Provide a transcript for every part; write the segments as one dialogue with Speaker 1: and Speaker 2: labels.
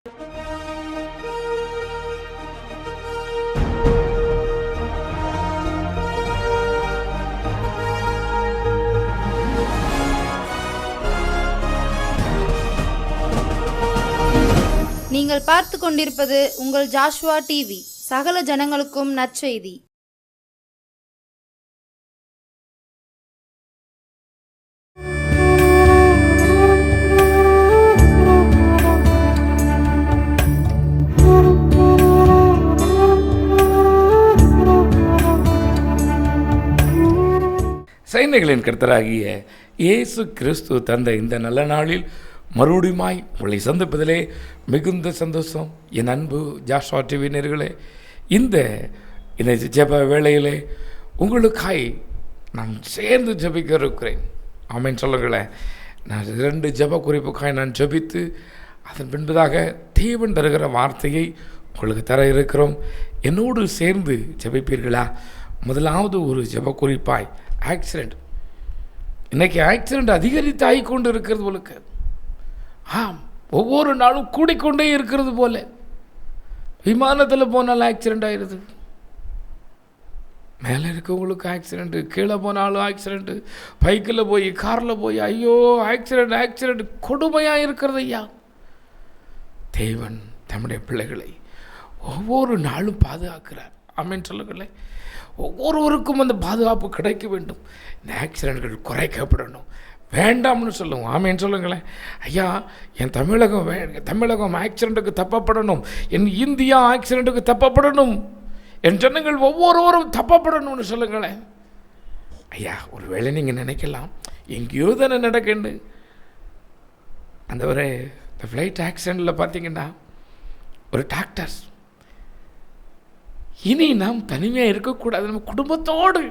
Speaker 1: நீங்கள் பார்த்து கொண்டிருப்பது உங்கள் ஜாஷ்வா டிவி. சகல ஜனங்களுக்கும் நற்செய்தி.
Speaker 2: சைனைகளின் கர்த்தராகிய இயேசு கிறிஸ்து தந்த இந்த நல்ல நாளில் மறுபடியுமாய் உங்களை சந்திப்பதிலே மிகுந்த சந்தோஷம். என் அன்பு ஜாஷ்வா டிவி நேயர்களே, இந்த ஜெப வேளையிலே உங்களுக்காய் நான் சேர்ந்து ஜெபிக்க இருக்கிறேன். ஆமேன் சொல்லுங்களேன். நான் 2 ஜெப குறிப்புக்காய் நான் ஜெபித்து அதன் பின்பதாக தேவன் தருகிற வார்த்தையை உங்களுக்கு தர இருக்கிறோம். என்னோடு சேர்ந்து ஜெபிப்பீர்களா? முதலாவது ஒரு ஜெப குறிப்பாய் ஆக்சிடெண்ட். இன்றைக்கி ஆக்சிடெண்ட் அதிகரித்து ஆகிக்கொண்டு இருக்கிறது போலுக்கு. ஒவ்வொரு நாளும் கூடிக்கொண்டே இருக்கிறது போல. விமானத்தில் போனாலும் ஆக்சிடெண்ட் ஆகிடுது, மேலே இருக்கவங்களுக்கு ஆக்சிடெண்ட்டு, கீழே போனாலும் ஆக்சிடெண்ட்டு, பைக்கில் போய் காரில் போய் ஐயோ ஆக்சிடெண்ட் கொடுமையாக இருக்கிறது. ஐயா, தேவன் தம்முடைய பிள்ளைகளை ஒவ்வொரு நாளும் பாதுகாக்கிறார். ஆமேன் சொல்லுங்களேன். ஒவ்வொருவருக்கும் அந்த பாதுகாப்பு கிடைக்க வேண்டும். இந்த ஆக்சிடெண்ட்கள் குறைக்கப்படணும், வேண்டாம்னு சொல்லுவோம். ஆமேன்னு சொல்லுங்களேன். ஐயா, என் தமிழகம் ஆக்சிடெண்ட்டுக்கு தப்பப்படணும், என் இந்தியா ஆக்சிடெண்ட்டுக்கு தப்பப்படணும், என் ஜனங்கள் ஒவ்வொருவரும் தப்பப்படணும்னு சொல்லுங்களேன். ஐயா, ஒரு வேளை நீங்கள் நினைக்கலாம் எங்கேயோ தானே நடக்குன்னு. அந்த ஒரு இந்த ஃப்ளைட் ஆக்சிடெண்ட்டில் பார்த்தீங்கன்னா ஒரு டாக்டர்ஸ், இனி நாம் தனிமையாக இருக்கக்கூடாது, நம்ம குடும்பத்தோடு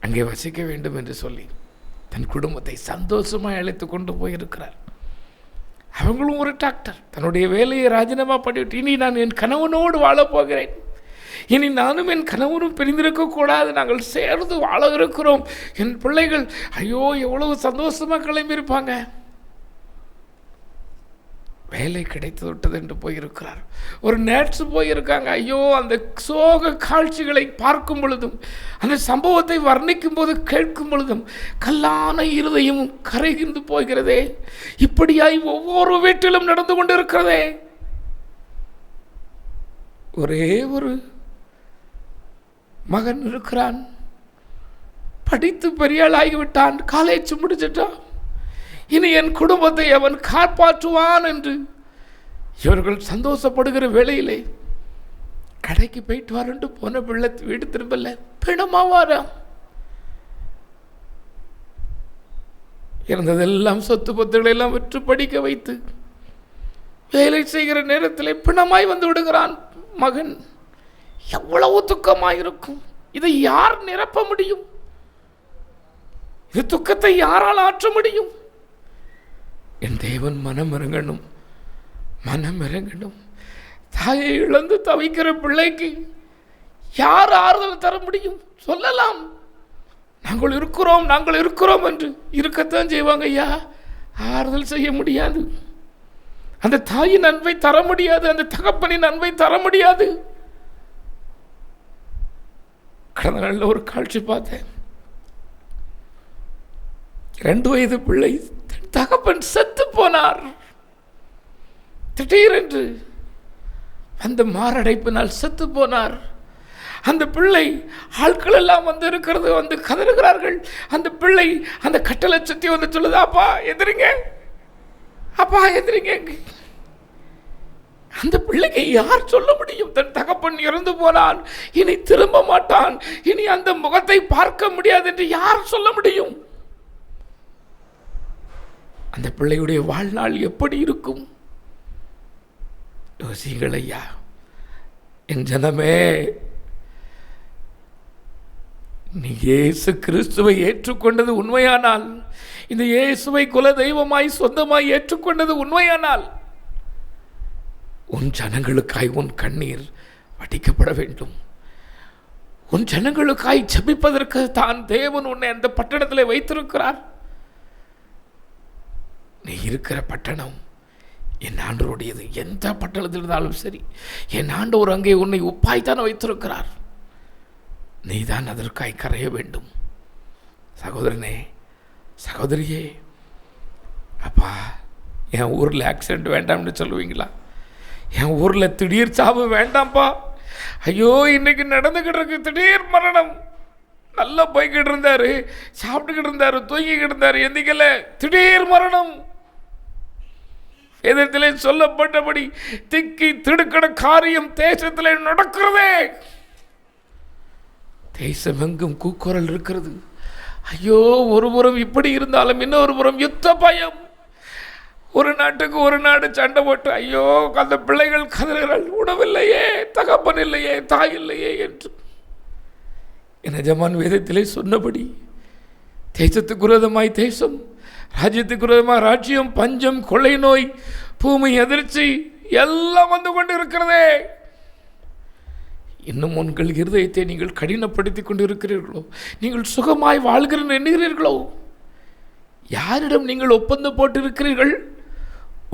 Speaker 2: அங்கே வசிக்க வேண்டும் என்று சொல்லி தன் குடும்பத்தை சந்தோஷமாக அழைத்து கொண்டு போயிருக்கிறார். அவங்களும் ஒரு டாக்டர், தன்னுடைய வேலையை ராஜினாமா பண்ணிவிட்டு இனி நான் என் கணவனோடு வாழப்போகிறேன், இனி நானும் என் கணவனும் பிரிந்திருக்கக்கூடாது, நாங்கள் சேர்ந்து வாழ இருக்கிறோம், என் பிள்ளைகள் ஐயோ எவ்வளவு சந்தோஷமாக கிளம்பியிருப்பாங்க. வேலை கிடைத்து விட்டது என்று போயிருக்கிறார். ஒரு நேர்ஸ் போயிருக்காங்க. ஐயோ, அந்த சோக காட்சிகளை பார்க்கும் பொழுதும், அந்த சம்பவத்தை வர்ணிக்கும் போது கேட்கும் பொழுதும் கல்லான இருதயமும் கரைகின்று போகிறதே. இப்படியாய் ஒவ்வொரு வீட்டிலும் நடந்து கொண்டிருக்கிறதே. ஒரே ஒரு மகன் இருக்கிறான், படித்து பெரியாள் ஆகிவிட்டான், காலேஜ் முடிச்சிட்டான், இனி என் குடும்பத்தை அவன் காப்பாற்றுவான் என்று இவர்கள் சந்தோஷப்படுகிற வேளையிலே கடைக்கு போயிட்டு வரண்டு போன பிள்ளை வீடு திரும்பல, பிணமாவாராம். இருந்ததெல்லாம் சொத்து பத்துகளை எல்லாம் விற்று படிக்க வைத்து வேலை செய்கிற நேரத்தில் பிணமாய் வந்து விடுகிறான் மகன். எவ்வளவு துக்கமாயிருக்கும். இதை யார் நிரப்ப முடியும்? இது துக்கத்தை யாரால் ஆற்ற முடியும்? என் தேவன் மனம் இறங்கணும். தாயை இழந்து தவிக்கிற பிள்ளைக்கு யார் ஆறுதல் தர முடியும்? சொல்லலாம், நாங்கள் இருக்கிறோம் என்று இருக்கத்தான் செய்வாங்க. ஐயா, ஆறுதல் செய்ய முடியாது. அந்த தாயின் அன்பை தர முடியாது, அந்த தகப்பனின் அன்பை தர முடியாது. கடந்த நாளில் ஒரு காட்சி பார்த்தேன். 2 வயது பிள்ளை, தகப்பன் செத்து போனார். திடீரென்று அந்த மாரடைப்பினால் செத்து போனார். அந்த பிள்ளை, ஆட்கள் எல்லாம் வந்து இருக்கிறது, வந்து கதறுகிறார்கள். அந்த பிள்ளை அந்த கட்டளை சுற்றி வந்து சொல்லுது, அப்பா எதிரிங்க. அந்த பிள்ளைக்கு யார் சொல்ல முடியும்? தன் தகப்பன் இறந்து போனான், இனி திரும்ப மாட்டான், இனி அந்த முகத்தை பார்க்க முடியாது என்று யார் சொல்ல முடியும்? அந்த பிள்ளையுடைய வாழ்நாள் எப்படி இருக்கும்? யோசிங்கள் ஐயா. என் ஜனமே, நீ இயேசு கிறிஸ்துவை ஏற்றுக்கொண்டது உண்மையானால், இந்த இயேசுவை குல தெய்வமாய் சொந்தமாய் ஏற்றுக்கொண்டது உண்மையானால், உன் ஜனங்களுக்காய் உன் கண்ணீர் வடிக்கப்பட வேண்டும். உன் ஜனங்களுக்காய் ஜெபிப்பதற்கு தான் தேவன் உன்னை அந்த பட்டணத்தில் வைத்திருக்கிறார். நீ இருக்கிற பட்டணம் என் ஆண்டவருடையது. எந்த பட்டணத்தில் இருந்தாலும் சரி, என் ஆண்டவர் அங்கே உன்னை உப்பாய்த்தான் வைத்திருக்கிறார். நீதான் அதற்காய் கரைய வேண்டும். சகோதரனே, சகோதரியே, அப்பா என் ஊரில் ஆக்சிடெண்ட் வேண்டாம்னு சொல்லுவீங்களா? என் ஊரில் திடீர் சாவு வேண்டாம்ப்பா. ஐயோ, இன்னைக்கு நடந்துக்கிட்டு இருக்கு திடீர் மரணம். நல்லா போய்கிட்டு இருந்தாரு, சாப்பிட்டுக்கிட்டு இருந்தாரு, தூங்கிக்கிட்டு இருந்தாரு, எந்திக்கல, திடீர் மரணம். வேதத்திலே சொல்லப்பட்டபடி திக்கி திடுக்கிட காரியம் தேசத்திலே நடக்கிறதே. தேசம் எங்கும் கூக்குரல் இருக்கிறது. ஐயோ, ஒரு புறம் இப்படி இருந்தாலும் இன்னொரு புறம் யுத்த பயம். ஒரு நாட்டுக்கு ஒரு நாடு சண்டை போட்டு ஐயோ அந்த பிள்ளைகள் கதறுகள், உணவில்லையே, தகப்பன் இல்லையே, தாய் இல்லையே என்று. என் எஜமான் வேதத்திலே சொன்னபடி தேசத்துக்கு விரோதமாய் தேசம், ராஜ்யத்துக்கு விரோதமாய் ராஜ்யம், பஞ்சம், கொள்ளை நோய், பூமி அதிர்ச்சி எல்லாம் வந்து கொண்டு இருக்கிறதே. இன்னும் உங்கள் இருதயத்தை நீங்கள் கடினப்படுத்தி கொண்டு இருக்கிறீர்களோ? நீங்கள் சுகமாய் வாழ்கிறேன் எண்ணுகிறீர்களோ? யாரிடம் நீங்கள் ஒப்பந்தம் போட்டு இருக்கிறீர்கள்?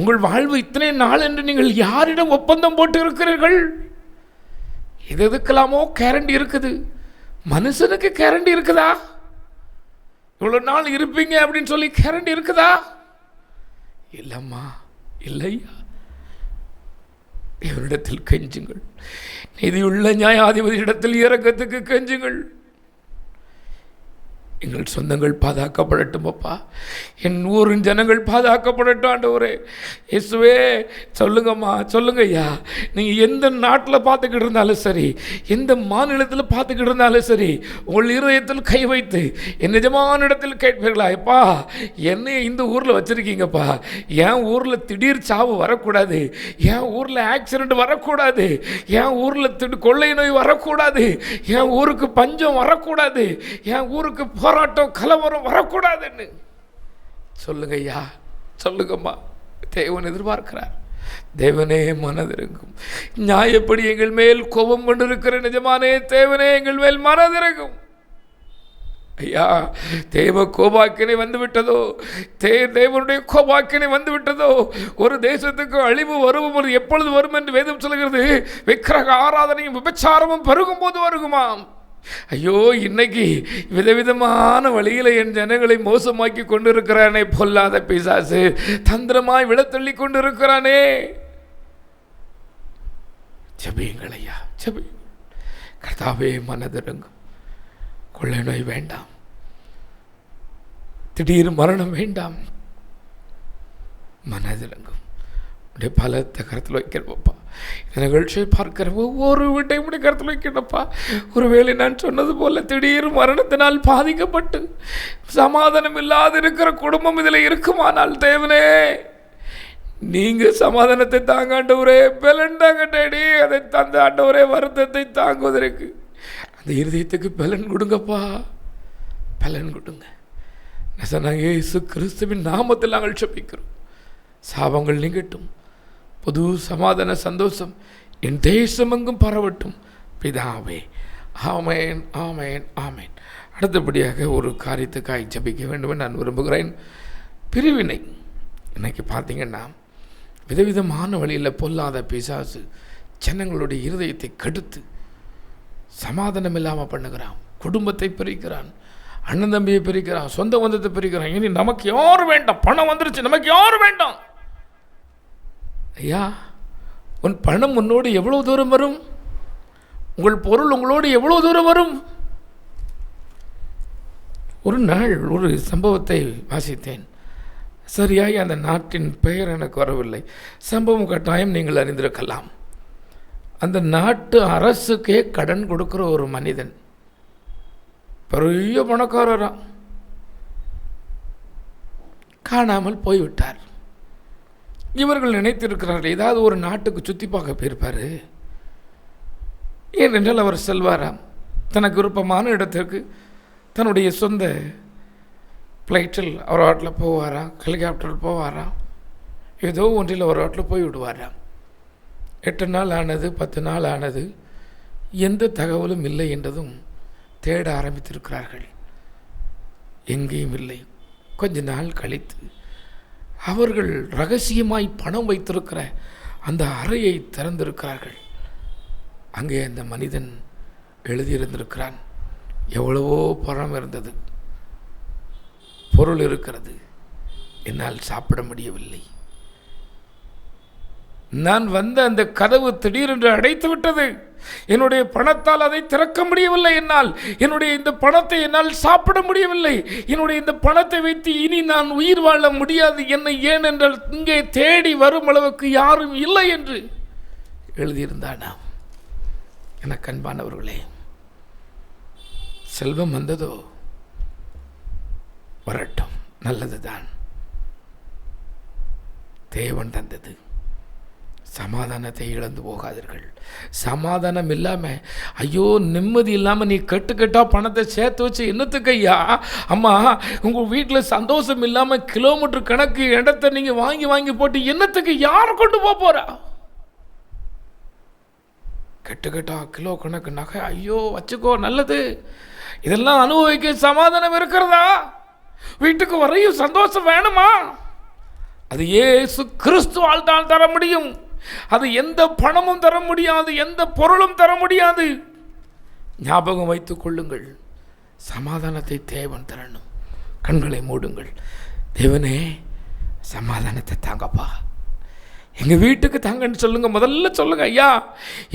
Speaker 2: உங்கள் வாழ்வு இத்தனை நாள் என்று நீங்கள் யாரிடம் ஒப்பந்தம் போட்டு இருக்கிறீர்கள்? எதுக்கெல்லாமோ கேரண்டி இருக்குது. மனுஷனுக்கு கேரண்டி இருக்குதா? இவ்வளவு நாள் இருப்பீங்க அப்படின்னு சொல்லி கேரண்டி இருக்குதா? இல்லம்மா, இல்லையா. தேவனிடத்தில் கெஞ்சுங்கள். நீதியுள்ள நியாயாதிபதியிடத்தில் இரக்கத்துக்கு கெஞ்சுங்கள். எங்கள் சொந்தங்கள் பாதுகாக்கப்படட்டும் அப்பா. என் ஊரின் ஜனங்கள் பாதுகாக்கப்படட்டும் ஆண்டவரே. இயேசுவே, சொல்லுங்கம்மா, சொல்லுங்க ஐயா. நீங்கள் எந்த நாட்டில் பார்த்துக்கிட்டு இருந்தாலும் சரி, எந்த மாநிலத்தில் பார்த்துக்கிட்டு இருந்தாலும் சரி, உங்கள் இருதயத்தில் கை வைத்து என் நிஜமான இடத்தில் கேட்பீர்களா? எப்பா, என்னை இந்த ஊரில் வச்சுருக்கீங்கப்பா. என் ஊரில் திடீர் சாவு வரக்கூடாது, என் ஊரில் ஆக்சிடெண்ட் வரக்கூடாது, என் ஊரில் கொள்ளை நோய் வரக்கூடாது, என் ஊருக்கு பஞ்சம் வரக்கூடாது, என் ஊருக்கு போராட்டம் கலவரம் வரக்கூடாதுன்னு சொல்லுங்க ஐயா, சொல்லுங்கம்மா. தேவன் எதிர்பார்க்கிறார். தேவனே மனதிறங்கும். நியாயப்படி எங்கள் மேல் கோபம் கொண்டிருக்கிற நிஜமானே தேவனே எங்கள் மேல் மனதிறங்கும். ஐயா, தேவ கோபாக்கினை வந்துவிட்டதோ, தேவனுடைய கோபாக்கினை வந்துவிட்டதோ. ஒரு தேசத்துக்கு அழிவு வரும், எப்பொழுது வரும் என்று வேதம் சொல்கிறது. விக்கிரக ஆராதனையும் விபச்சாரமும் பெருகும் போது வருகுமாம். ஐயோ, இன்னைக்கு விதவிதமான வழியில் என் ஜனங்களை மோசமாக்கி கொண்டிருக்கிறானே பொல்லாத பிசாசு, தந்திரமாய் விழத்தள்ளி கொண்டிருக்கிறானே. ஜெபியுங்கள் ஐயா, ஜெபியுங்கள். கர்த்தாவே மனதிறங்கும். கொள்ளை நோய் வேண்டாம், திடீர் மரணம் வேண்டாம், மனதிறங்கும். பலத்தை கருத்தில் வைக்கிறப்பா. இந்த நிகழ்ச்சியை பார்க்கிற ஒவ்வொரு வீட்டையும் இப்படி கருத்தில் வைக்கணும்ப்பா. ஒருவேளை நான் சொன்னது போல திடீர் மரணத்தினால் பாதிக்கப்பட்டு சமாதானம் இல்லாது இருக்கிற குடும்பம் இதில் இருக்குமானால் தேவனே, நீங்க சமாதானத்தை தாங்க ஆண்டவரே, பலன் தாங்க டேடி. அதை தந்த ஆண்டவரே, வருத்தத்தை தாங்குவதற்கு அந்த இருதயத்துக்கு பலன் கொடுங்கப்பா, பலன் கொடுங்க. இயேசு கிறிஸ்துவின் நாமத்தில் நாங்கள் ஜெபிக்கிறோம். சாபங்கள் நீங்கட்டும், புது சமாதான சந்தோஷம் என் தேசமெங்கும் பரவட்டும் பிதாவே. ஆமேன், ஆமேன், ஆமேன். அடுத்தபடியாக ஒரு காரியத்துக்காய் ஜெபிக்க வேண்டும் என்று நான் விரும்புகிறேன். பிரிவினை. இன்னைக்கு பார்த்தீங்கன்னா விதவிதமான வழியில் பொல்லாத பிசாசு ஜனங்களுடைய இருதயத்தை கெடுத்து சமாதானம் இல்லாமல் பண்ணுகிறான். குடும்பத்தை பிரிக்கிறான், அண்ணன் தம்பியை பிரிக்கிறான், சொந்த பந்தத்தை பிரிக்கிறான். இனி நமக்கு யாரும் வேண்டாம், பணம் வந்துருச்சு, நமக்கு யாரும் வேண்டாம். ஐயா, உன் பணம் உன்னோடு எவ்வளவு தூரம் வரும்? உங்கள் பொருள் உங்களோடு எவ்வளவு தூரம் வரும்? ஒரு நாள் ஒரு சம்பவத்தை வாசித்தேன். சரியாய் அந்த நாட்டின் பெயர் எனக்கு வரவில்லை. சம்பவம் கட்டாயம் நீங்கள் அறிந்திருக்கலாம். அந்த நாட்டு அரசுக்கே கடன் கொடுக்கிற ஒரு மனிதன், பெரிய பணக்காரரா, காணாமல் போய்விட்டார். இவர்கள் நினைத்திருக்கிறார்கள் ஏதாவது ஒரு நாட்டுக்கு சுற்றி பார்க்க போயிருப்பார். ஏனென்றால் அவர் செல்வாராம் தனக்கு விருப்பமான இடத்திற்கு தன்னுடைய சொந்த ஃப்ளைட்டில் ஒரு ஆட்டில் போவாராம், ஹெலிகாப்டரில் போவாராம், ஏதோ ஒன்றில் ஒரு ஆட்டில் போய் விடுவாராம். 8 நாள் ஆனது, 10 நாள் ஆனது, எந்த தகவலும் இல்லை என்றதும் தேட ஆரம்பித்திருக்கிறார்கள். எங்கேயும் இல்லை. கொஞ்ச நாள் கழித்து அவர்கள் ரகசியமாய் பணம் வைத்திருக்கிற அந்த அறையை திறந்திருக்கிறார்கள். அங்கே அந்த மனிதன் எழுதியிருந்திருக்கிறான். எவ்வளவோ பணம் இருந்தது, பொருள் இருக்கிறது, என்னால் சாப்பிட முடியவில்லை. நான் வந்த அந்த கதவு திடீரென்று அடைத்து விட்டது. என்னுடைய பணத்தால் அதை திறக்க முடியவில்லை. என்னால் என்னுடைய இந்த பணத்தை என்னால் சாப்பிட முடியவில்லை. என்னுடைய இந்த பணத்தை வைத்து இனி நான் உயிர் வாழ முடியாது. என்னை ஏன் என்றால் இங்கே தேடி வரும் அளவுக்கு யாரும் இல்லை என்று எழுதியிருந்தானா. எனக்கு அன்பானவர்களே, செல்வம் வந்ததோ வரட்டும், நல்லதுதான். தேவன் தந்தது. சமாதானத்தை இழந்து போகாதீர்கள். சமாதானம் இல்லாமல், ஐயோ நிம்மதி இல்லாமல் நீ கட்டுக்கட்டா பணத்தை சேர்த்து வச்சு என்னத்துக்கு ஐயா? அம்மா, உங்கள் வீட்டில் சந்தோஷம் இல்லாமல் கிலோமீட்டர் கணக்கு இடத்த நீங்கள் வாங்கி வாங்கி போட்டு என்னத்துக்கு யாரை கொண்டு போகிறா? கட்டுக்கட்டா கிலோ கணக்கு நகை, ஐயோ வச்சுக்கோ, நல்லது. இதெல்லாம் அனுபவிக்க சமாதானம் இருக்கிறதா? வீட்டுக்கு வரையும் சந்தோஷம் வேணுமா? அது இயேசு கிறிஸ்துவால் தான் தர முடியும். அது எந்த பணமும் தர முடியாது, எந்த பொருளும் தர முடியாது. ஞாபகம் வைத்துக் கொள்ளுங்கள், சமாதானத்தை தேவன் தரணும். கண்களை மூடுங்கள். தேவனே, சமாதானத்தை தாங்கப்பா, எங்கள் வீட்டுக்கு தாங்கன்னு சொல்லுங்கள். முதல்ல சொல்லுங்கள், ஐயா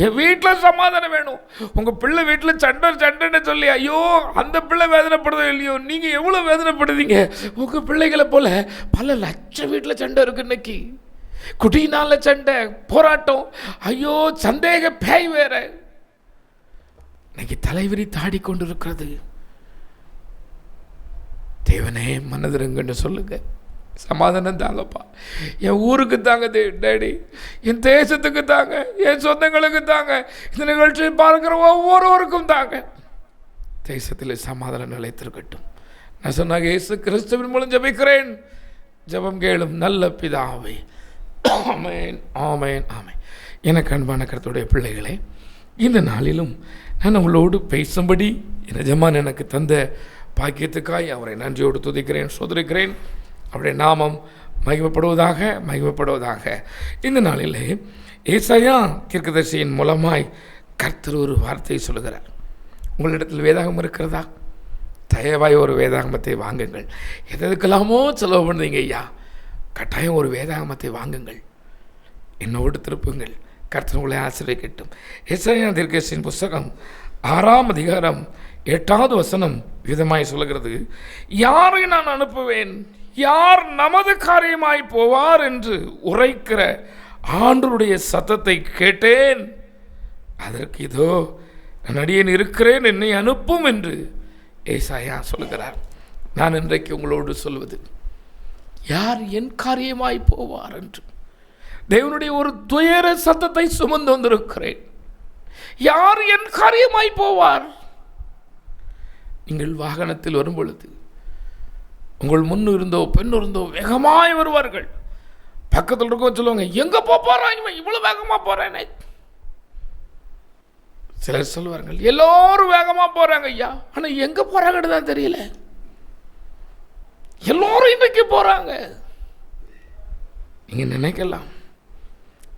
Speaker 2: என் வீட்டில் சமாதானம் வேணும். உங்கள் பிள்ளை வீட்டில் சண்டைன்னு சொல்லி, ஐயோ அந்த பிள்ளை வேதனைப்படுதோ இல்லையோ, நீங்கள் எவ்வளோ வேதனைப்படுதீங்க. உங்கள் பிள்ளைகளை போல் பல லட்சம் வீட்டில் சண்டை இருக்குது இன்னைக்கு. குடியினால சண்டை, போராட்டம், ஐயோ சந்தேக பேய் வேற இன்னைக்கு தலைவிரி தாடி கொண்டு இருக்கிறது. தேவனே மனதிருங்கன்னு சொல்லுங்க. சமாதானம் தாங்கப்பா. என் ஊருக்கு தாங்க டேடி, என் தேசத்துக்கு தாங்க, என் சொந்தங்களுக்கு தாங்க, இந்த நிகழ்ச்சியை பார்க்குற ஒவ்வொருவருக்கும் தாங்க. தேசத்தில் சமாதானம் நிலைத்திருக்கட்டும். நான் சொன்னாங்க, இயேசு கிறிஸ்துவின் மூலம் ஜெபிக்கிறேன், ஜெபம் கேளும் நல்ல பிதாவே. ஆமென், ஆமென், ஆமென். எனக்கு அன்பான கர்த்தருடைய பிள்ளைகளே, இந்த நாளிலும் நான் உங்களோடு பேசும்படி எஜமான் எனக்கு தந்த பாக்கியத்துக்காய் அவரை நன்றியோடு துதிக்கிறேன், சோதரிக்கிறேன். அவருடைய நாமம் மகிமைப்படுவதாக, மகிமைப்படுவதாக. இந்த நாளிலே ஏசாயா தீர்க்கதரிசியின் மூலமாய் கர்த்தர் ஒரு வார்த்தையை சொல்லுகிறார். உங்களிடத்தில் வேதாகம் இருக்கிறதா? தயவாய் ஒரு வேதாகமத்தை வாங்குங்கள். எதுக்கெல்லாமோ செலவு பண்ணுறீங்க ஐயா, கட்டாயம் ஒரு வேதாகமத்தை வாங்குங்கள், என்னோடு திருப்புங்கள். கர்த்தர் உங்களை ஆசீர்வதிக்கட்டும். ஏசாயா தீர்க்கதரிசியின் புஸ்தகம் 6ஆம் அதிகாரம் 8வது வசனம் விதமாய் சொல்லுகிறது, யாரை நான் அனுப்புவேன், யார் நமது காரியமாய் போவார் என்று உரைக்கிற ஆண்டவருடைய சத்தத்தை கேட்டேன். அதற்கு இதோ நான் அடியேன் இருக்கிறேன், என்னை அனுப்பும் என்று ஏசாயா சொல்லுகிறார். நான் இன்றைக்கு உங்களோடு சொல்வது, யார் என் காரியமாய் போவார் என்று தேவனுடைய ஒரு துயர சத்தத்தை சுமந்து வந்திருக்கிறேன். யார் என் காரியமாய் போவார்? நீங்கள் வாகனத்தில் வரும் பொழுது உங்கள் முன் இருந்தோ பெண் இருந்தோ வேகமாய் வருவார்கள். பக்கத்தில் இருக்க சொல்லுவாங்க, எங்க போறாங்க இவ்வளவு வேகமா போறேன். சிலர் சொல்லுவார்கள், எல்லோரும் வேகமா போறாங்க ஐயா, ஆனா எங்க போறாங்கன்னு தான் தெரியல. எல்லோரும் இன்னைக்கு போறாங்க. நீங்க நினைக்கலாம்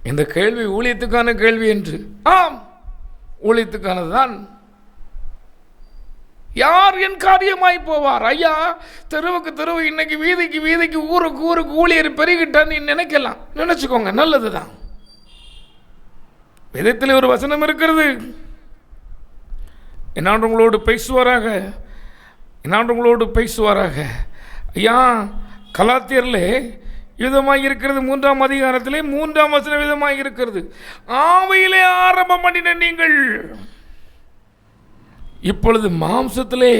Speaker 2: இந்த கேள்வி ஊழியத்துக்கான கேள்வி என்று. ஆம், ஊழியத்துக்கானதுதான். யார் என் காரியமாய் போவார்? ஐயா, தெருவுக்கு தெருவு, இன்னைக்கு வீதிக்கு வீதிக்கு, ஊருக்கு ஊருக்கு ஊழியர் பெருகிட்டான்னு நீ நினைக்கலாம். நினைச்சுக்கோங்க, நல்லதுதான். வேதத்தில் ஒரு வசனம் இருக்கிறது, என்னாண்டு உங்களோடு பேசுவாராக, என்னாண்டு உங்களோடு பேசுவாராக. ஐயா, கலாத்தியர்ல விதமாக இருக்கிறது, 3ஆம் அதிகாரத்திலே 3ஆம் வசனம் விதமாக இருக்கிறது, ஆவியிலே ஆரம்பம் பண்ணின நீங்கள் இப்பொழுது மாம்சத்திலே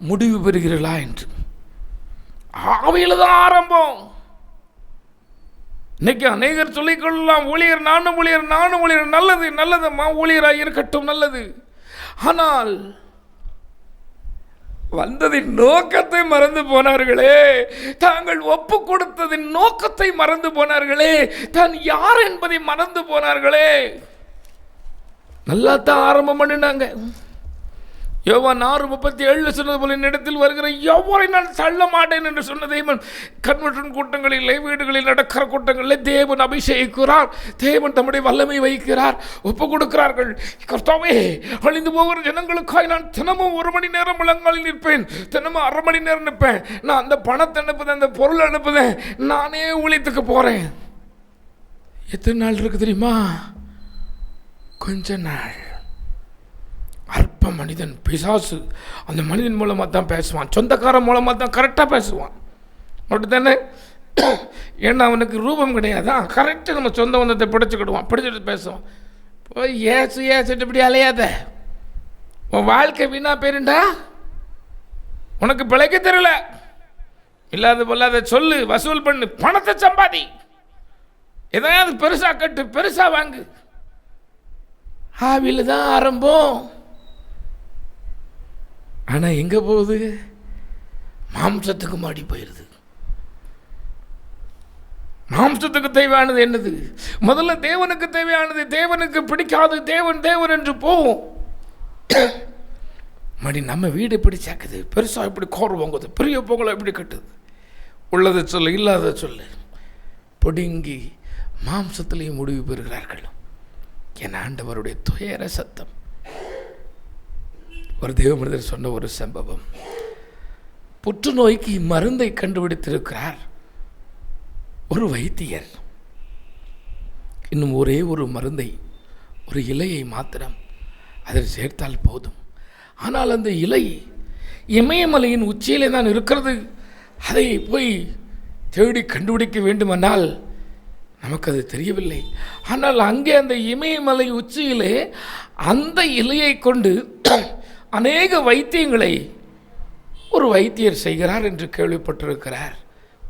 Speaker 2: முடிவு பெறுகிறீர்களா என்று. ஆவியில தான் ஆரம்பம். இன்னைக்கு அநேகர் சொல்லிக்கொள்ளலாம், ஊழியர், நானும் ஊழியர், நானும் ஊழியர். நல்லது, நல்லதம்மா, ஊழியராக இருக்கட்டும், நல்லது. ஆனால் வந்ததின் நோக்கத்தை மறந்து போனார்களே, தாங்கள் ஒப்பு கொடுத்ததின் நோக்கத்தை மறந்து போனார்களே, தான் யார் என்பதை மறந்து போனார்களே. நல்லா தான் ஆரம்பம் பண்ணினாங்க, யோவான் 6:37 சொன்னது போல என்னிடத்தில் வருகிற எவரை நான் தள்ள மாட்டேன் என்று சொன்ன தேவன் கன்வென்ஷன் கூட்டங்களிலே, வீடுகளில் நடக்கிற கூட்டங்களிலே தேவன் அபிஷேகிக்கிறார். தேவன் தம்முடைய வல்லமை வைக்கிறார். ஒப்பு கொடுக்கிறார்கள். கர்த்தாவே, அழிந்து போகிற ஜனங்களுக்காய் நான் தினமும் 1 மணி நேரம் முழங்காலில் நிற்பேன், தினமும் 1/2 மணி நேரம் நிற்பேன். நான் அந்த பணத்தை அனுப்புதேன், அந்த பொருள் அனுப்புதேன், நானே ஊழியத்துக்கு போகிறேன். எத்தனை நாள் இருக்கு தெரியுமா? கொஞ்ச நாள். அற்ப மனிதன், பிசாசு, அந்த மனிதன் மூலமாக தான் பேசுவான், சொந்தக்காரன் மூலமாக தான் கரெக்டாக பேசுவான். அப்படி தானே? ஏன்னா அவனுக்கு ரூபம் கிடையாதான், கரெக்டாக நம்ம சொந்த பந்தத்தை பிடிச்சிக்கிடுவான், பிடிச்சிட்டு பேசுவான். போய் ஏசிட்டு இப்படி அலையாத, உன் வாழ்க்கை வீணா போயிருண்டா, உனக்கு பிழைக்க தெரியல, இல்லாத பொல்லாத சொல்லு, வசூல் பண்ணு, பணத்தை சம்பாதி, எதாவது பெருசாக கட்டு, பெருசாக வாங்கு. ஆவியில் தான் ஆரம்பம். ஆனால் எங்கே போகுது? மாம்சத்துக்கு மாடி போயிடுது. மாம்சத்துக்கு தேவையானது என்னது? முதல்ல தேவனுக்கு தேவையானது. தேவனுக்கு பிடிக்காது, தேவன் தேவன் என்று போவோம். மடி நம்ம வீடு எப்படி சேர்க்குது, பெருசாக எப்படி கோர் வாங்குது, பெரிய பொங்கலை எப்படி கட்டுது, உள்ளதை சொல்லு, இல்லாத சொல்லு, பொடுங்கி மாம்சத்திலேயும் முடிவு பெறுகிறார்கள். என் ஆண்டவருடைய துயர சத்தம். ஒரு தேவ மனிதர் சொன்ன ஒரு சம்பவம். புற்றுநோய்க்கு மருந்தை கண்டுபிடித்திருக்கிறார் ஒரு வைத்தியர். இன்னும் ஒரே ஒரு மருந்தை, ஒரு இலையை மாத்திரம் அதில் சேர்த்தால் போதும். ஆனால் அந்த இலை இமயமலையின் உச்சியிலே தான் இருக்கிறது. அதை போய் தேடி கண்டுபிடிக்க வேண்டுமென்றால் நமக்கு அது தெரியவில்லை. ஆனால் அங்கே அந்த இமயமலை உச்சியிலே அந்த இலையை கொண்டு அநேக வைத்தியங்களை ஒரு வைத்தியர் செய்கிறார் என்று கேள்விப்பட்டிருக்கிறார்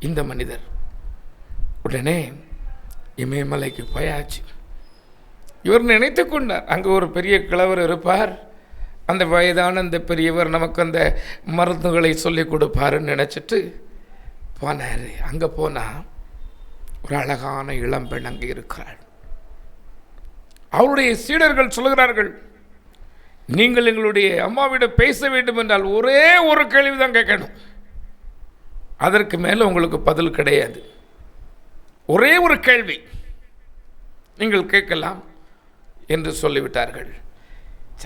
Speaker 2: இந்த மனிதர். உடனே இமயமலைக்கு போயாச்சு. இவர் நினைத்து கொண்டார், அங்கே ஒரு பெரிய கிழவர் இருப்பார், அந்த வயதான அந்த பெரியவர் நமக்கு அந்த மருந்துகளை சொல்லிக் கொடுப்பாருன்னு நினச்சிட்டு போனார். அங்கே போனால் ஒரு அழகான இளம்பெண் அங்கே இருக்கிறார். அவருடைய சீடர்கள் சொல்கிறார்கள், நீங்கள் எங்களுடைய அம்மாவிடம் பேச வேண்டும் என்றால் ஒரே ஒரு கேள்வி தான் கேட்கணும், அதற்கு மேலே உங்களுக்கு பதில் கிடையாது. ஒரே ஒரு கேள்வி நீங்கள் கேட்கலாம் என்று சொல்லிவிட்டார்கள்.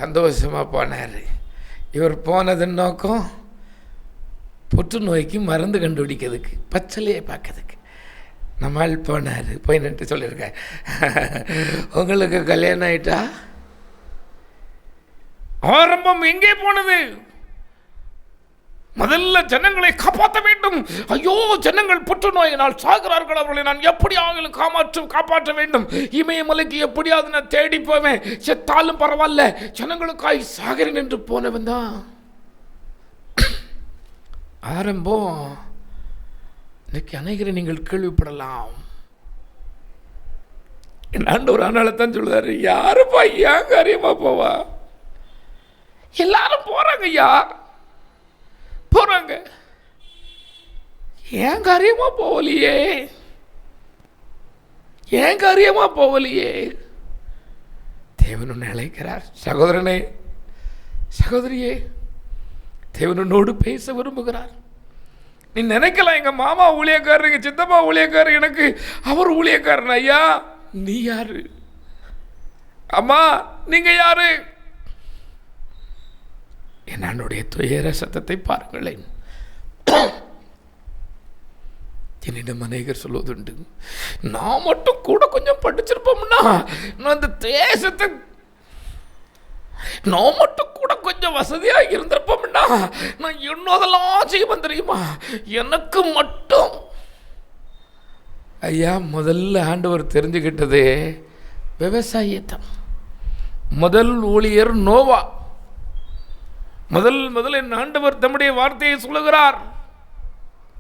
Speaker 2: சந்தோஷமாக போனார். இவர் போனதன் நோக்கம் புற்றுநோய்க்கு மருந்து கண்டுபிடிக்கிறதுக்கு, பச்சலையை பார்க்கறதுக்கு. நம்மால் போனார், போய் நின்று சொல்லியிருக்கேன், உங்களுக்கு கல்யாணம் ஆயிட்டா? ஆரம்பம் எங்கே போனது? முதல்ல ஜனங்களை காப்பாற்ற வேண்டும். ஐயோ, ஜனங்கள் புற்றுநோயினால் சாகிறார்கள், அவர்களை நான் எப்படியாவது காப்பாற்ற வேண்டும். இமயமலைக்கு எப்படியாவது நான் தேடி போவேன், செத்தாலும் பரவாயில்ல, ஜனங்களுக்காய் சாகிறேன் என்று போனவன் தான் ஆரம்பம். இன்னைக்கு அநேகரை நீங்கள் கேள்விப்படலாம். என் ஆண்டவர் ஆனால்தான் சொல்லுவாரு, யாருப்பா ஏன் காரியமா போவா? எல்லாரும் போறாங்க ஐயா, போறாங்க, ஏன் காரியமா போகலையே, ஏன் காரியமா போகலையே? தேவன் உன்னை அழைக்கிறார். சகோதரனே, சகோதரியே, தேவன் உன்னோடு பேச விரும்புகிறார். நீ நினைக்கலாம், எங்க மாமா ஊழியக்காரர், எங்க சித்தப்பா ஊழியக்காரர், எனக்கு அவர் ஊழியக்காரன். ஐயா, நீ யாரு? அம்மா, நீங்க யாரு? என்னுடைய துயர சத்தத்தை பாருங்களேன். என்னிடம் அநேகர் சொல்வதுண்டு, நான் மட்டும் கூட கொஞ்சம் படிச்சிருப்போம்னா, நான் இந்த தேசத்தை, நான் மட்டும் கூட கொஞ்சம் வசதியாக இருந்திருப்போம்னா, நான் இன்னதெல்லாம் செய்வேன் தெரியுமா, எனக்கு மட்டும். ஐயா, முதல்ல ஆண்டவர் தெரிஞ்சுக்கிட்டது விவசாயத்தை. முதல் ஊழியர் நோவா. முதல் என் ஆண்டவர் தம்முடைய வார்த்தையை சொல்லுகிறார்,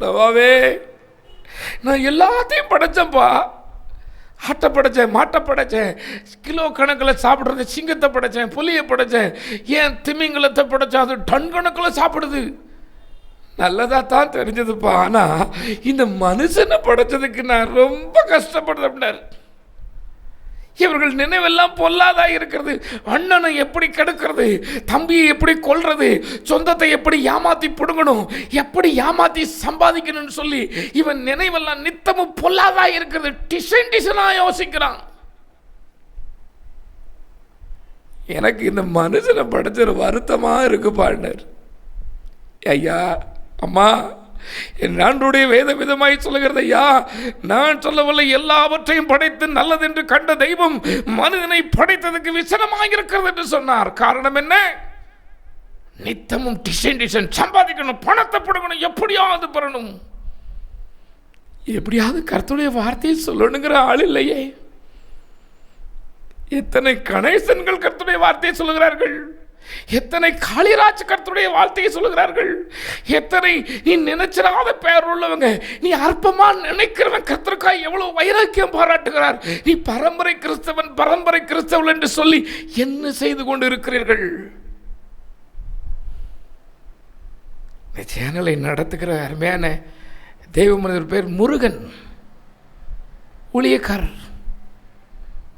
Speaker 2: நோவாவே, நான் எல்லாத்தையும் படைச்சேன்ப்பா, ஆட்டை படைச்சேன், மாட்டை படைச்சேன், கிலோ கணக்கில் சாப்பிட்றது சிங்கத்தை படைச்சேன், புலியை படைச்சேன், ஏன் திமிங்கலத்தை படைச்சேன், அது டன் கணக்கில் சாப்பிடுது, நல்லதாக தான் தெரிஞ்சதுப்பா. ஆனால் இந்த மனுஷனை படைச்சதுக்கு நான் ரொம்ப கஷ்டப்படுறேன். இவர்கள் நினைவெல்லாம் பொல்லாதா இருக்கிறது. அண்ணனை எப்படி கெடுக்கிறது, தம்பியை எப்படி கொல்றது, சொந்தத்தை எப்படி ஏமாத்தி பிடுங்கணும், எப்படி ஏமாத்தி சம்பாதிக்கணும்னு சொல்லி இவன் நினைவெல்லாம் நித்தமும் பொல்லாதா இருக்கிறது. டிசைனா யோசிக்கிறான். எனக்கு இந்த மனுஷனை படைச்ச வருத்தமா இருக்கு பாண்டர். ஐயா அம்மா, என் ஆண்டவருடைய வேத விதமாய் சொல்லுகிறது, ஐயா நான் சொல்லவில்லை, எல்லாவற்றையும் படைத்து நல்லதென்று கண்ட தெய்வம் மனிதனை படைத்ததுக்கு விசனமாக இருக்கிறது என்று சொன்னார். காரணம் என்ன? நித்தமும் டிசைன் சம்பாதிக்கணும், பணத்தை போடணும், எப்படியாவது பெறணும், எப்படியாவது கர்த்தருடைய வார்த்தையை சொல்லணுங்கிற ஆள் இல்லையே. எத்தனை கணேசன்கள் கர்த்தருடைய வார்த்தையை சொல்லுகிறார்கள், எத்தனை காளிராஜ் கர்த்தருடைய வார்த்தையை சொல்லுகிறார்கள், எத்தனை நீ நினைச்சிடாத பெயர் உள்ளவங்க, நீ அற்பமா நினைக்கிறவன் கர்த்தருக்காய் எவ்வளவு வைராக்கியம் பாராட்டுகிறார். நீ பரம்பரை கிறிஸ்தவன், பரம்பரை கிறிஸ்தவன் என்று சொல்லி என்ன செய்து கொண்டு இருக்கிறீர்கள்? இந்த சேனலை நடத்துகிற அருமையான தெய்வ மனிதர் பேர் முருகன், ஊழியக்காரர்.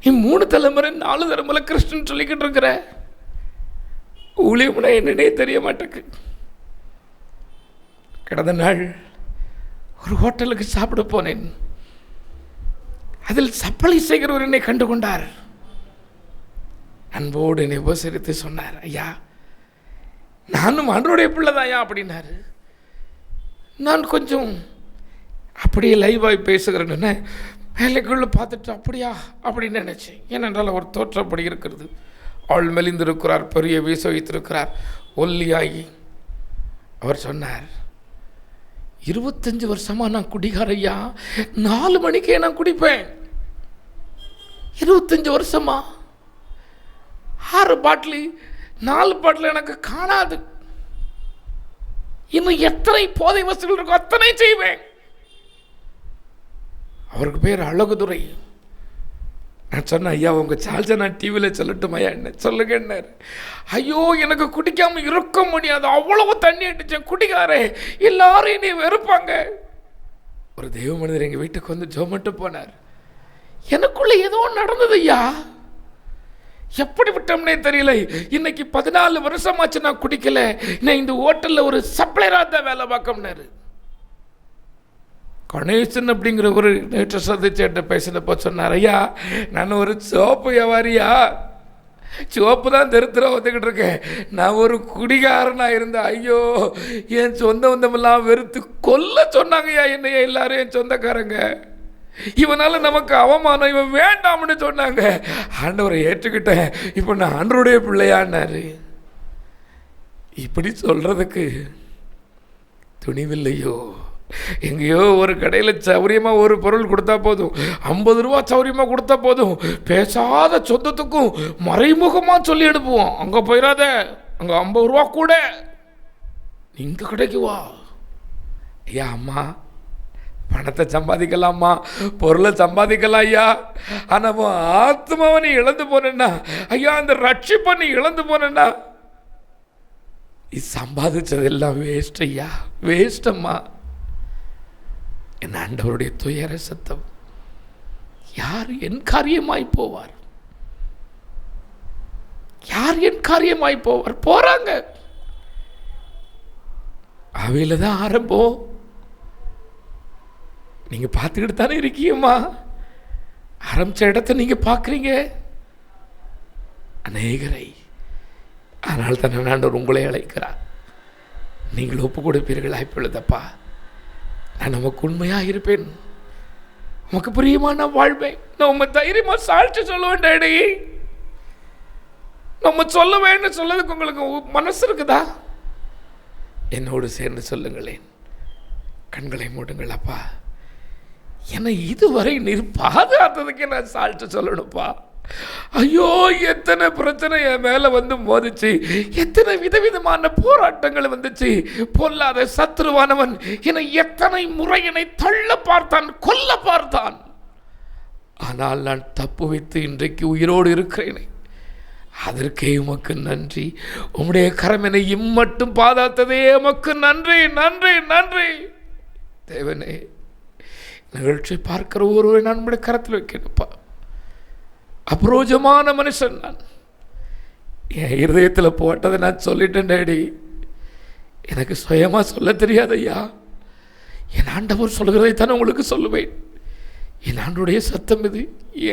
Speaker 2: நீ 3 தலைமுறை 4 தலைமுறை கிறிஸ்டன் சொல்லிக்கிட்டு இருக்கிற ஊழியம்னா என்னன்னே தெரிய மாட்டேக்கு. கடந்த நாள் ஒரு ஹோட்டலுக்கு சாப்பிட போனேன். அதில் சப்பளை செய்கிறவர் என்னை கண்டுகொண்டார். அன்போடு என்னை உபசரித்து சொன்னார், ஐயா நானும் ஆண்டவருடைய பிள்ளைதாயா அப்படின்னாரு. நான் கொஞ்சம் அப்படியே லைவாய் பேசுகிறேன்னு வேலைக்குள்ள பார்த்துட்டு அப்படியா அப்படின்னு நினைச்சேன். ஏனென்றால் அவர் தோற்றப்படி இருக்கிறது. ஆள் மெலிந்திருக்கிறார், பெரிய வீச வைத்திருக்கிறார், ஒல்லியாகி. அவர் சொன்னார், 25 வருஷமா நான் குடிகாரையா, 4 மணிக்கே நான் குடிப்பேன். 25 வருஷமா 6 பாட்டில் 4 பாட்டில் எனக்கு காணாது. இன்னும் எத்தனை போதை வசதிகள் இருக்கோ அத்தனை செய்வேன். அவருக்கு பேர் அழகுதுரை. நான் சொன்னேன், ஐயா உங்கள் சார்ஜை நான் டிவியில் சொல்லட்டுமா? என்ன சொல்லுங்க என்ன? ஐயோ எனக்கு குடிக்காமல் இருக்க முடியாது, அவ்வளவு தண்ணி அடித்தேன், குடிக்காரே எல்லாரும் என்னை வெறுப்பாங்க. ஒரு தெய்வ மனிதர் எங்கள் வீட்டுக்கு வந்து ஜோமட்டு போனார். எனக்குள்ள ஏதோ நடந்தது ஐயா, எப்படி விட்டோம்னே தெரியல. இன்னைக்கு 14 வருஷமாச்சு நான் குடிக்கல. நான் இந்த ஹோட்டலில் ஒரு சப்ளையராக தான் வேலை பார்க்கணும்னாரு. கணேசன் அப்படிங்கிற ஒரு நேற்று சந்திச்சேட்ட பேசினப்போ சொன்னார், ஐயா நான் ஒரு சோப்பு வியாபாரியா, சோப்பு தான் தெருத்துற வந்துக்கிட்டு இருக்கேன். நான் ஒரு குடிகாரனாக இருந்தேன். ஐயோ என் சொந்த வந்தமெல்லாம் வெறுத்து கொல்ல சொன்னாங்கய்யா என்னையா எல்லாரும், என் சொந்தக்காரங்க. இவனால நமக்கு அவமானம், இவன் வேண்டாம்னு சொன்னாங்க. ஆண்டவரை ஏற்றுக்கிட்டேன், இப்போ நான் ஆண்டவருடைய பிள்ளையான்னாரு. இப்படி சொல்றதுக்கு துணிவில்லையோ? எங்கேயோ ஒரு கடையில் சௌரியமாக ஒரு பொருள் கொடுத்தா போதும், 50 ரூபா சௌரியமாக கொடுத்தா போதும், பேசாத சொந்தத்துக்கும் மறைமுகமாக சொல்லி எடுப்போம். அங்கே போயிடாத, அங்கே 50 ரூபா கூட, இங்கே கடைக்கு வா. ஐயா அம்மா பணத்தை சம்பாதிக்கலாம்மா, பொருளை சம்பாதிக்கலாம் ஐயா, ஆனால் ஆத்மாவை நீ இழந்து போனேன்னா, ஐயா அந்த ரட்சிப்பை நீ இழந்து போனேன்னா இது சம்பாதிச்சதெல்லாம் வேஸ்ட் ஐயா, வேஸ்ட் அம்மா. என் ஆண்டவருடைய துயர சத்தம், யார் என் காரியமாய் போவார், யார் என் காரியமாய் போவார்? போறாங்க, அவையில தான் ஆரம்பம். நீங்க பார்த்துக்கிட்டு தானே இருக்கீங்கம்மா, ஆரம்பிச்ச இடத்த நீங்க பார்க்குறீங்க அநேகரை. அதனால் தான் ஆண்டவர் உங்களை அழைக்கிறார். நீங்கள் ஒப்பு கொடுப்பீர்கள். இப்பொழுதப்பா நான் நமக்கு உண்மையாக இருப்பேன், உமக்கு பிரியமா நான் வாழ்வேன், நான் உண்மை தைரியமா சாட்சி சொல்லுவேன். டேடி நம்ம சொல்லுவேன்னு சொல்லதுக்கு உங்களுக்கு மனசு இருக்குதா? என்னோடு சேர்ந்து சொல்லுங்களேன். கண்களை மூடுங்கள். அப்பா என்னை இதுவரை நீர் பாதுகாத்ததுக்கு நான் சாட்சி சொல்லணும்ப்பா. ஐயோ எத்தனை பிரச்சனை என் மேல வந்து மோதிச்சு, எத்தனை விதவிதமான போராட்டங்கள் வந்துச்சு. பொல்லாத சத்துருவானவன் என்னை எத்தனை முறை என்னை தள்ள பார்த்தான், கொல்ல பார்த்தான். ஆனால் நான் தப்பு வைத்து இன்றைக்கு உயிரோடு இருக்கிறேனே, அதற்கே உமக்கு நன்றி. உம்முடைய கரம் என்னை இம்மட்டும் பாதாத்ததே உமக்கு நன்றி, நன்றி, நன்றி. தேவனே, நிகழ்ச்சி பார்க்கிற ஒருவரை நான் உம்முடைய கரத்தில் வைக்கணும்ப்பா. அப்ரோஜமான மனுஷன் நான். என் இருதயத்தில் போட்டதை நான் சொல்லிட்டேன் டேடி. எனக்கு சுயமாக சொல்ல தெரியாது ஐயா. என் ஆண்டவர் சொல்கிறதைத்தான் உங்களுக்கு சொல்லுவேன். என் ஆண்டுடைய சத்தம் இது.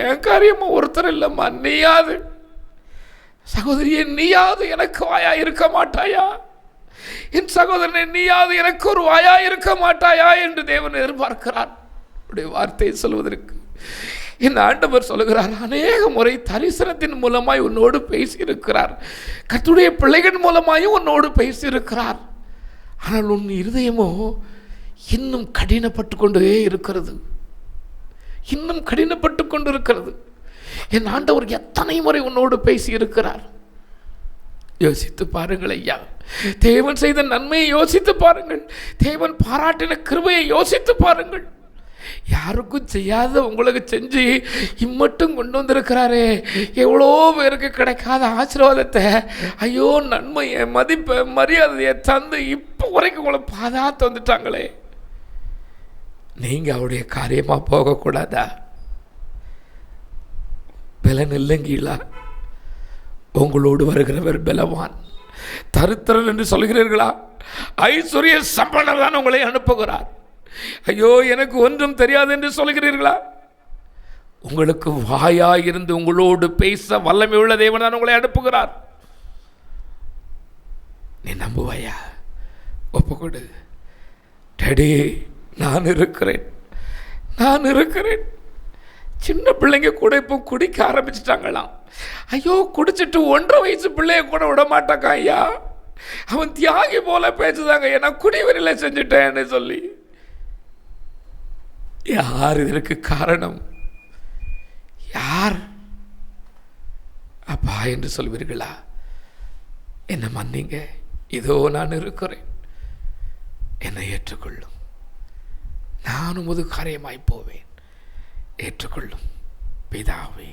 Speaker 2: என் காரியமாக ஒருத்தர் இல்லைம்மா, நீயாது சகோதரியே, நீயாது எனக்கு வாயா இருக்க மாட்டாயா? என் சகோதரனே, நீயாது எனக்கு ஒரு வாயா இருக்க மாட்டாயா என்று தேவன் எதிர்பார்க்கிறார். உடைய வார்த்தையை சொல்வதற்கு என் ஆண்டவர் சொல்லுகிறார், அநேக முறை தரிசனத்தின் மூலமாய் உன்னோடு பேசியிருக்கிறார், கர்த்தருடைய பிள்ளைகள் மூலமாயும் உன்னோடு பேசியிருக்கிறார். ஆனால் உன் இருதயமோ இன்னும் கடினப்பட்டு கொண்டே இருக்கிறது, இன்னும் கடினப்பட்டு கொண்டு இருக்கிறது. என் ஆண்டவர் எத்தனை முறை உன்னோடு பேசி இருக்கிறார். யோசித்து பாருங்கள் ஐயா. தேவன் செய்த நன்மையை யோசித்து பாருங்கள். தேவன் பாராட்டின கிருபையை யோசித்து பாருங்கள். யாருக்கும் செய்யாத உங்களுக்கு செஞ்சு இம்மட்டும் கொண்டு வந்திருக்கிறாரே. எவ்வளோ பேருக்கு கிடைக்காத ஆசீர்வாதத்தை, ஐயோ நன்மையை, மதிப்பை, மரியாதையை தந்து இப்போ வரைக்கும் உங்களை பாதாத்து வந்துட்டாங்களே. நீங்கள் அவருடைய காரியமாக போகக்கூடாதா? பலன் இல்லைங்கீழா? உங்களோடு வருகிறவர் பலவான். தரித்திரன் என்று சொல்கிறீர்களா? ஐஸ்வர்ய சம்பளம் தான் உங்களை அனுப்புகிறார். ஐயோ எனக்கு ஒன்றும் தெரியாது என்று சொல்கிறீர்களா? உங்களுக்கு வாயாயிருந்து உங்களோடு பேச வல்லமை உள்ள தேவன் தான் உங்களை அனுப்புகிறார். நீ நம்புவாயா? ஒப்புக்கொடு. டேடி, நான் இருக்கிறேன், நான் இருக்கிறேன். சின்ன பிள்ளைங்க கூட இப்போ குடிக்க ஆரம்பிச்சிட்டாங்களாம். ஐயோ, குடிச்சிட்டு 1.5 வயசு பிள்ளைய கூட விட மாட்டாங்க ஐயா. அவன் தியாகி போல பேசுதாங்க, நான் குடிவரில செஞ்சுட்டேன்னு சொல்லி. யார் இதற்கு காரணம்? யார்? அப்பா என்று சொல்வீர்களா? என்ன மன்னிங்க, இதோ நான் இருக்கிறேன், என்னை ஏற்றுக்கொள்ளும், நான் உமது காரியமாய் போவேன், ஏற்றுக்கொள்ளும் பிதாவே.